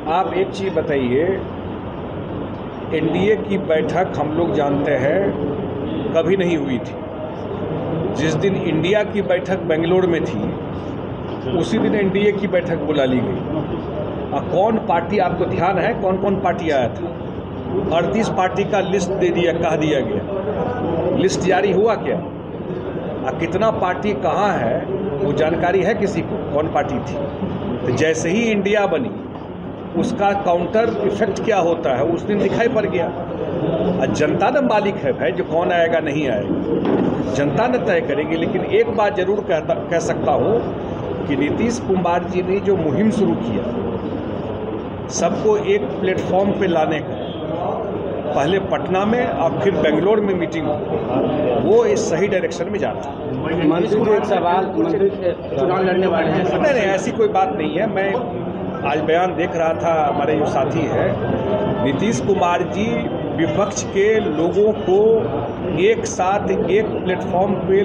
आप एक चीज़ बताइए, एनडीए की बैठक हम लोग जानते हैं कभी नहीं हुई थी। जिस दिन इंडिया की बैठक बेंगलोर में थी उसी दिन एनडीए की बैठक बुला ली गई। और कौन पार्टी, आपको ध्यान है कौन कौन पार्टी आया था? 38 पार्टी का लिस्ट दे दिया, कह दिया गया। लिस्ट जारी हुआ क्या? कितना पार्टी कहाँ है वो जानकारी है किसी को, कौन पार्टी थी? तो जैसे ही इंडिया बनी उसका काउंटर इफेक्ट क्या होता है उस दिन दिखाई पड़ गया। और जनता न मालिक है भाई, जो कौन आएगा नहीं आएगा जनता न तय करेगी। लेकिन एक बात जरूर कह सकता हूँ कि नीतीश कुमार जी ने जो मुहिम शुरू किया सबको एक प्लेटफॉर्म पे लाने का, पहले पटना में और फिर बेंगलोर में मीटिंग, वो इस सही डायरेक्शन में जाता है। मंत्री को एक सवाल, मंत्री चुनाव लड़ने वाले हैं? नहीं, ऐसी कोई बात नहीं है। मैं आज बयान देख रहा था, हमारे जो साथी है नीतीश कुमार जी विपक्ष के लोगों को एक साथ एक प्लेटफॉर्म पे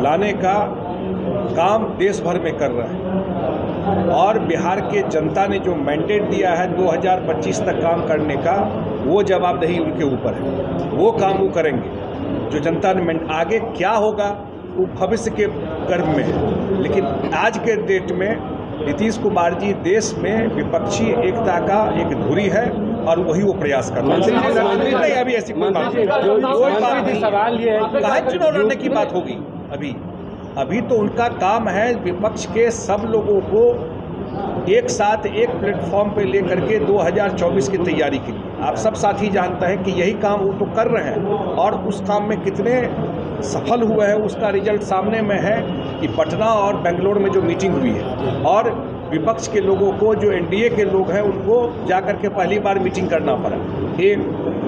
लाने का काम देश भर में कर रहे हैं। और बिहार के जनता ने जो मैंडेट दिया है 2025 तक काम करने का, वो जवाबदेही उनके ऊपर है, वो काम वो करेंगे। जो जनता ने आगे क्या होगा वो भविष्य के कर्म में है। लेकिन आज के डेट में नीतीश कुमार जी देश में विपक्षी एकता का एक धुरी है और वही वो प्रयास कर रहे हैं। नहीं, अभी ऐसी कोई बात नहीं। सवाल ये है कि चुनाव लड़ने की बात होगी। अभी तो उनका काम है विपक्ष के सब लोगों को एक साथ एक प्लेटफॉर्म पे लेकर के 2024 की तैयारी के लिए। आप सब साथी जानते हैं कि यही काम वो तो कर रहे हैं और उस काम में कितने सफल हुए हैं उसका रिजल्ट सामने में है कि पटना और बेंगलोर में जो मीटिंग हुई है और विपक्ष के लोगों को, जो एनडीए के लोग हैं, उनको जाकर के पहली बार मीटिंग करना पड़ा। एक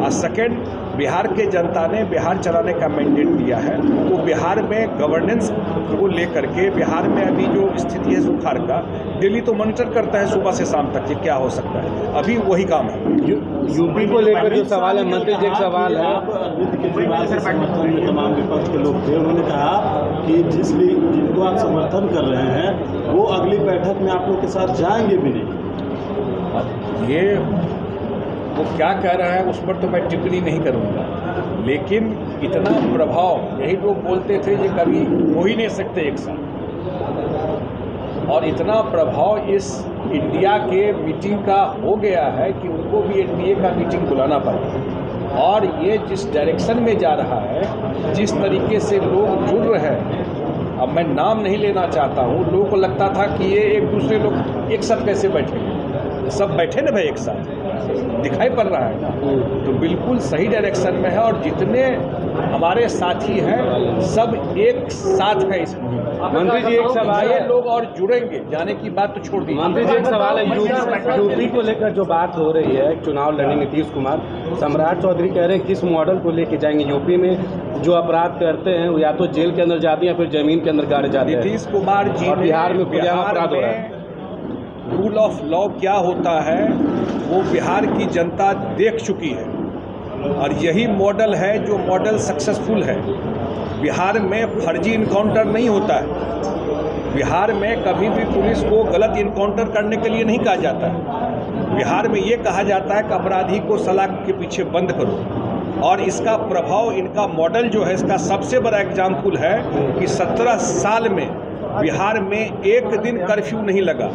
और सेकेंड, बिहार के जनता ने बिहार चलाने का मैंडेट दिया है, तो बिहार में गवर्नेंस को लेकर के बिहार में अभी जो स्थिति है सुखाड़ का, दिल्ली तो मॉनिटर करता है सुबह से शाम तक कि क्या हो सकता है। अभी वही काम है। यूपी को लेकर जो सवाल है, मंत्री जी एक सवाल है। समर्थन में तमाम विपक्ष के लोग थे, उन्होंने कहा कि जिनको आप समर्थन कर रहे हैं वो अगली बैठक में आप लोग के साथ जाएंगे भी नहीं। ये वो क्या कह रहा है उस पर तो मैं टिप्पणी नहीं करूँगा, लेकिन इतना प्रभाव, यही लोग बोलते थे कि कभी हो ही नहीं सकते एक साथ, और इतना प्रभाव इस इंडिया के मीटिंग का हो गया है कि उनको भी एनडीए का मीटिंग बुलाना पड़ा। और ये जिस डायरेक्शन में जा रहा है, जिस तरीके से लोग जुड़ रहे हैं, अब मैं नाम नहीं लेना चाहता हूँ, लोगों को लगता था कि ये एक दूसरे लोग एक साथ कैसे बैठे, सब बैठे ना भाई एक साथ, दिखाई पड़ रहा है ना। तो बिल्कुल सही डायरेक्शन में है और जितने हमारे साथी हैं सब एक साथ है इस मुहिम। मंत्री जी एक सवाल है, लोग और जुड़ेंगे, जाने की बात तो छोड़ दीजिए। मंत्री जी एक सवाल है, यूपी को लेकर जो बात हो रही है, चुनाव लड़ने नीतीश कुमार, सम्राट चौधरी कह रहे हैं किस मॉडल को लेके जाएंगे यूपी में? जो अपराध करते हैं या तो जेल के अंदर जाते हैं या फिर जमीन के अंदर गाड़े जाते हैं। नीतीश कुमार जी, और बिहार में खुलेआम अपराध हो रहा है। रूल ऑफ लॉ क्या होता है वो बिहार की जनता देख चुकी है और यही मॉडल है जो मॉडल सक्सेसफुल है। बिहार में फर्जी इनकाउंटर नहीं होता है। बिहार में कभी भी पुलिस को गलत इनकाउंटर करने के लिए नहीं कहा जाता है। बिहार में ये कहा जाता है कि अपराधी को सलाख के पीछे बंद करो। और इसका प्रभाव, इनका मॉडल जो है, इसका सबसे बड़ा एग्जाम्पल है कि 17 साल में बिहार में एक दिन कर्फ्यू नहीं लगा।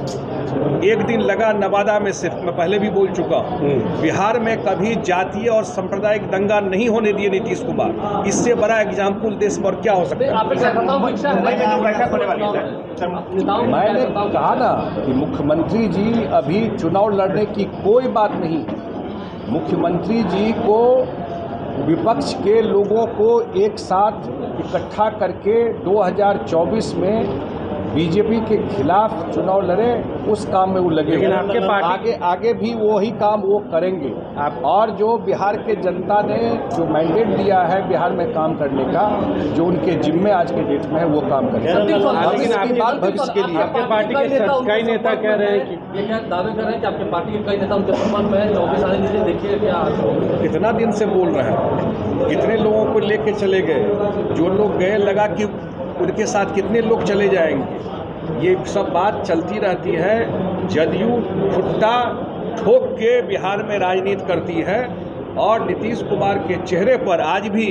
एक दिन लगा नवादा में सिर्फ, मैं पहले भी बोल चुका हूँ। बिहार में कभी जातीय और सांप्रदायिक दंगा नहीं होने दिए नीतीश कुमार। इससे बड़ा एग्जाम्पल देश पर क्या हो सकता है? मैंने कहा ना कि मुख्यमंत्री जी अभी चुनाव लड़ने की कोई बात नहीं। मुख्यमंत्री जी को विपक्ष के लोगों को एक साथ इकट्ठा करके 2024 में बीजेपी के खिलाफ चुनाव लड़े, उस काम में वो लगे। लेकिन आपके पार्टी आगे भी वही काम वो करेंगे। और जो बिहार के जनता ने जो मैंडेट दिया है बिहार में काम करने का, जो उनके जिम्मे आज के डेट में है, वो काम करेंगे। भविष्य के लिए आपके पार्टी के कई नेता कह रहे हैं कि ये क्या दावे कर रहे हैं कि आपके पार्टी के कई नेता उनके सम्मान में है, ऑफिस आने दीजिए, देखिए क्या कितना दिन से बोल रहे हैं, कितने लोगों को लेके चले गए, जो लोग गए लगा कि उनके साथ कितने लोग चले जाएंगे। ये सब बात चलती रहती है। जदयू भुट्टा ठोक के बिहार में राजनीति करती है और नीतीश कुमार के चेहरे पर आज भी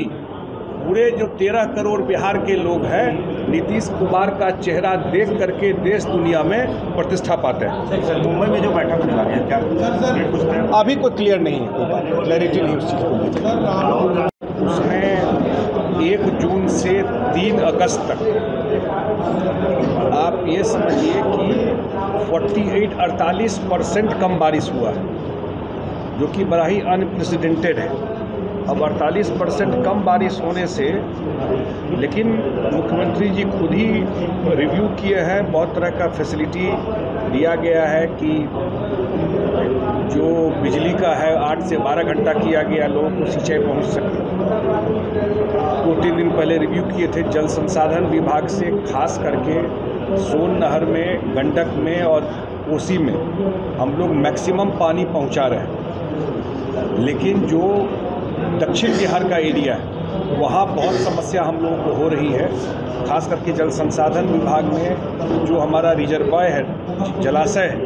पूरे जो 13 करोड़ बिहार के लोग हैं नीतीश कुमार का चेहरा देख करके देश दुनिया में प्रतिष्ठा पाते हैं। मुंबई में जो बैठक होने वाली है, क्या अभी कोई क्लियर नहीं है, कोई बात क्लैरिटी नहीं उस चीज़ को। उसमें 1 जून से 3 अगस्त तक आप ये समझिए कि 48% कम बारिश हुआ है, जो कि बड़ा ही अनप्रेसिडेंटेड है। अब 48% कम बारिश होने से, लेकिन मुख्यमंत्री जी खुद ही रिव्यू किए हैं, बहुत तरह का फैसिलिटी दिया गया है कि जो बिजली का है 8 से 12 घंटा किया गया, लोगों को सिंचाई पहुंच सके। 2-3 दिन पहले रिव्यू किए थे जल संसाधन विभाग से, खास करके सोन नहर में, गंडक में और कोसी में हम लोग मैक्सिमम पानी पहुंचा रहे हैं, लेकिन जो दक्षिण बिहार का एरिया है वहाँ बहुत समस्या हम लोगों को हो रही है। खास करके जल संसाधन विभाग में जो हमारा रिजर्वायर है, जलाशय है,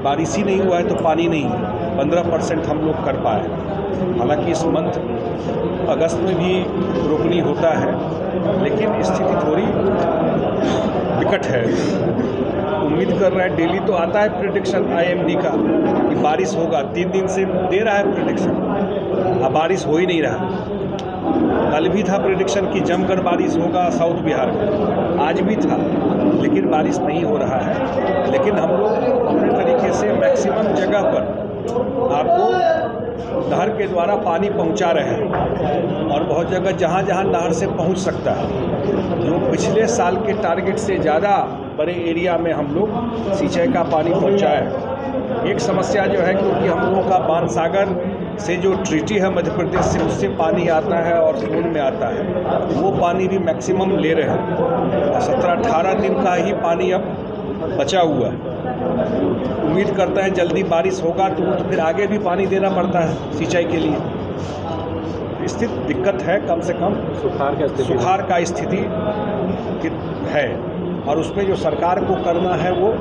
बारिश ही नहीं हुआ है तो पानी नहीं है, 15% हम लोग कर पाए। हालांकि इस मंथ अगस्त में भी रोपनी होता है, लेकिन स्थिति थोड़ी विकट है। उम्मीद कर रहा है, डेली तो आता है प्रेडिक्शन IMD का कि बारिश होगा, 3 दिन से दे रहा है प्रेडिक्शन, अब बारिश हो ही नहीं रहा। कल भी था प्रेडिक्शन कि जमकर बारिश होगा साउथ बिहार में, आज भी था, लेकिन बारिश नहीं हो रहा है। लेकिन हम लोग अपने तरीके से मैक्सिमम जगह पर आपको नहर के द्वारा पानी पहुंचा रहे हैं, और बहुत जगह जहां जहां नहर से पहुंच सकता है, जो पिछले साल के टारगेट से ज़्यादा बड़े एरिया में हम लोग सिंचाई का पानी पहुंचाए। एक समस्या जो है, क्योंकि हम लोगों का बाणसागर से जो ट्रीटी है मध्य प्रदेश से, उससे पानी आता है और सोन में आता है, वो पानी भी मैक्सिमम ले रहे हैं। 17-18 दिन का ही पानी अब बचा हुआ है। उम्मीद करते हैं जल्दी बारिश होगा तो फिर आगे भी पानी देना पड़ता है सिंचाई के लिए। स्थिति दिक्कत है, कम से कम सुखाड़ का स्थिति है, और उसमें जो सरकार को करना है वो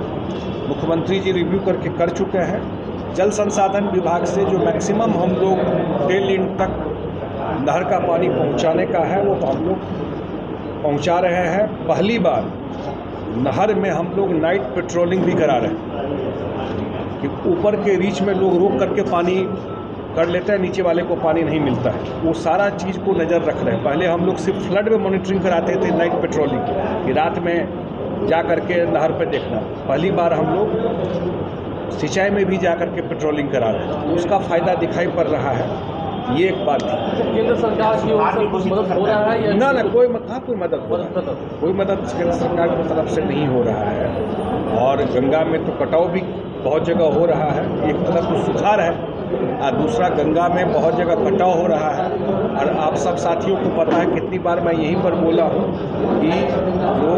मुख्यमंत्री जी रिव्यू करके कर चुके हैं। जल संसाधन विभाग से जो मैक्सिमम हम लोग टेल एंड तक नहर का पानी पहुंचाने का है वो हम लोग पहुंचा रहे हैं। पहली बार नहर में हम लोग नाइट पेट्रोलिंग भी करा रहे हैं कि ऊपर के रीच में लोग रोक करके पानी कर लेते हैं, नीचे वाले को पानी नहीं मिलता है। वो सारा चीज़ को नज़र रख रहे हैं। पहले हम लोग सिर्फ फ्लड में मॉनिटरिंग कराते थे, नाइट पेट्रोलिंग कि रात में जा करके नहर पे देखना। पहली बार हम लोग सिंचाई में भी जा करके पेट्रोलिंग करा रहे हैं, उसका फ़ायदा दिखाई पड़ रहा है। ये एक बात थी। केंद्र सरकार की ओर से कुछ मदद हो रहा है या ना कोई मदद हो रहा है, कोई मदद केंद्र सरकार की तरफ से नहीं हो रहा है। और गंगा में तो कटाव भी बहुत जगह हो रहा है, एक तरफ तो सुखाड़ है और दूसरा गंगा में बहुत जगह कटाव हो रहा है। और आप सब साथियों को पता है, कितनी बार मैं यहीं पर बोला हूँ कि जो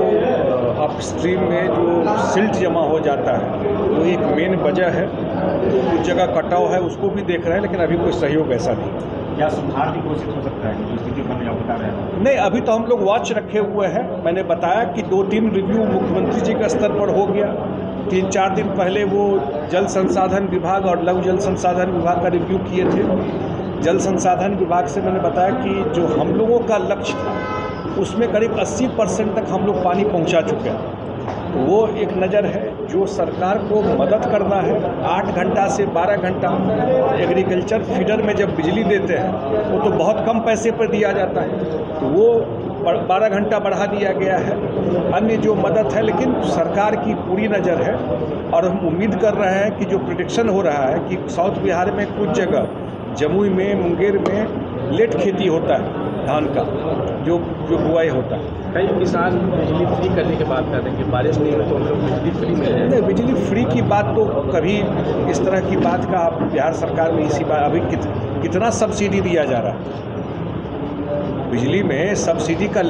अपस्ट्रीम में जो सिल्ट जमा हो जाता है वो एक मेन वजह है। तो कुछ जगह कटाव है, उसको भी देख रहे हैं, लेकिन अभी कोई सहयोग ऐसा नहीं। क्या सुधार की कोशिश हो सकता है जो स्थिति बन बता रहे हैं? नहीं, अभी तो हम लोग वॉच रखे हुए हैं। मैंने बताया कि 2-3 रिव्यू मुख्यमंत्री जी के स्तर पर हो गया। 3-4 दिन पहले वो जल संसाधन विभाग और लघु जल संसाधन विभाग का रिव्यू किए थे। जल संसाधन विभाग से मैंने बताया कि जो हम लोगों का लक्ष्य था उसमें करीब 80% तक हम लोग पानी पहुंचा चुके हैं। तो वो एक नज़र है। जो सरकार को मदद करना है, 8 घंटा से 12 घंटा एग्रीकल्चर फीडर में जब बिजली देते हैं वो तो बहुत कम पैसे पर दिया जाता है, तो वो 12 घंटा बढ़ा दिया गया है। अन्य जो मदद है, लेकिन सरकार की पूरी नज़र है। और हम उम्मीद कर रहे हैं कि जो प्रेडिक्शन हो रहा है कि साउथ बिहार में कुछ जगह, जमुई में, मुंगेर में लेट खेती होता है धान का, जो बुआई होता है। कई किसान बिजली फ्री करने की बात कर रहे हैं कि बारिश नहीं हो तो हम लोग बिजली फ्री मिल जाए। नहीं, बिजली फ्री की बात तो कभी इस तरह की बात का बिहार सरकार में इसी बात अभी कितना सब्सिडी दिया जा रहा है। बिजली में सब्सिडी का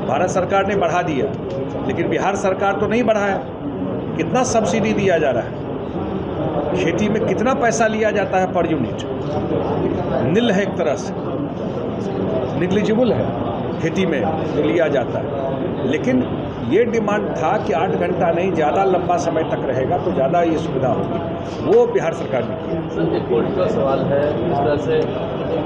भारत सरकार ने बढ़ा दिया, लेकिन बिहार सरकार तो नहीं बढ़ाया। कितना सब्सिडी दिया जा रहा है, खेती में कितना पैसा लिया जाता है पर यूनिट, नील है, एक तरह से निग्लिजिबल है खेती में जो लिया जाता है। लेकिन ये डिमांड था कि 8 घंटा नहीं, ज़्यादा लंबा समय तक रहेगा तो ज़्यादा ये सुविधा होगी, वो बिहार सरकार ने किया। सर, एक पॉलिटिकल सवाल है, इस तरह से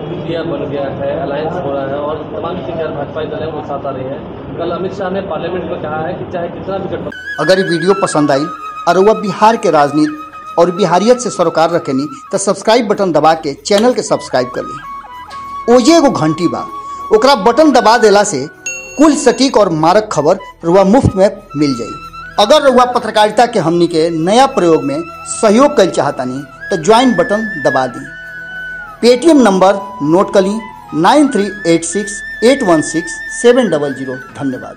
इंडिया बन गया है, अलायंस हो रहा है और तमाम चीज़ें भाजपा दल है वो साथ आ रही है। कल अमित शाह ने पार्लियामेंट में कहा है कि चाहे कितना भी गठबंधन। अगर ये वीडियो पसंद आई और वह बिहार के राजनीति और बिहारियत से सरोकार रखेनी तो सब्सक्राइब बटन दबा के चैनल के सब्सक्राइब कर ली। ओजे एगो घंटी बा, ओकरा बटन दबा देला से कुल सटीक और मारक खबर रुआ मुफ्त में मिल जाई। अगर रुआ पत्रकारिता के हमनी के नया प्रयोग में सहयोग कर चाहतानी तो ज्वाइन बटन दबा दी। पेटीएम नंबर नोट कर ली 9386816700। धन्यवाद।